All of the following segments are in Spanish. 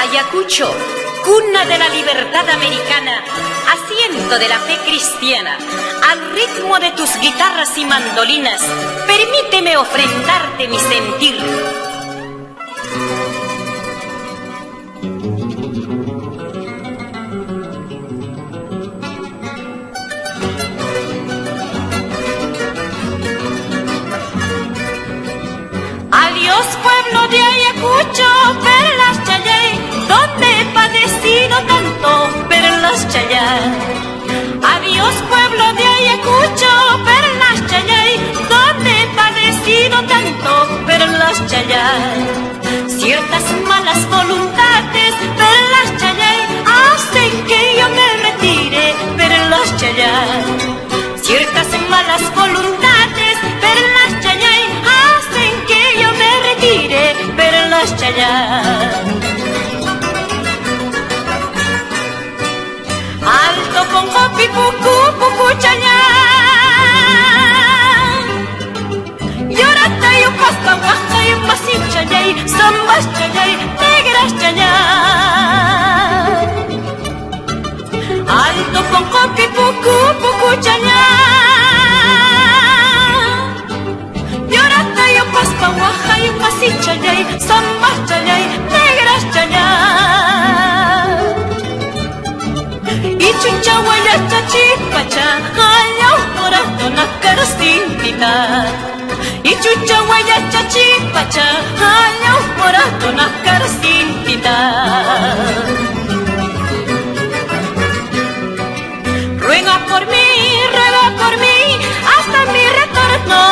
Ayacucho, cuna de la libertad americana, asiento de la fe cristiana, al ritmo de tus guitarras y mandolinas, permíteme ofrendarte mi sentir. Adiós pueblo de Ayacucho, perlas Chayay, donde he padecido tanto, perlas Chayay. Adiós pueblo de Ayacucho, perlas Chayay, donde he padecido tanto, perlas Chayay. Ciertas malas voluntades, perlas Chayay, hacen que yo me retire, perlas Chayay. Ciertas malas voluntades, perlas Chayay, hacen que yo me retire, perlas Chayay. Alto con copi pucu pucu Chayay, llorata y pasta baja y masi Chayay, zambas Chayay, negras Chayay. Alto con copi pucu pucu Chayay, llorata y pasta baja y masi Chayay, zambas Chayay, negras Chayay. Chucha huella chachipacha, ayaw morato na karstintita. Y chucha huella chachipacha, ayaw morato na karstintita. Ruega por mí, hasta mi retorno.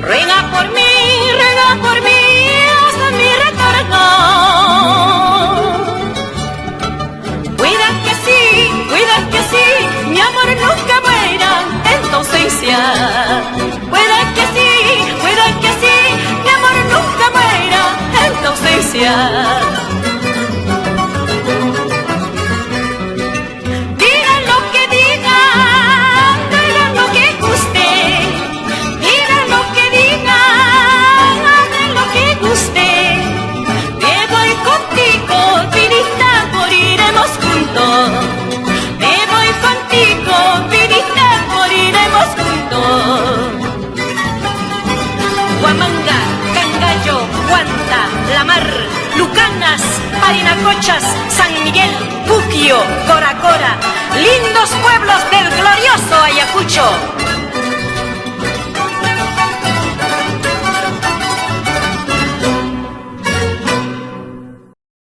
Ruega por mí, hasta mi retorno. Mi amor nunca muera en tu ausencia. Pueda que sí, mi amor nunca muera en tu ausencia. Digan lo que digan, digan lo que guste, digan lo que digan, hagan lo que guste. Me voy contigo, vinita, moriremos juntos. Huamanga, Cangallo, Guanta, La Mar, Lucanas, Parinacochas, San Miguel, Puquio, Coracora, lindos pueblos del glorioso Ayacucho.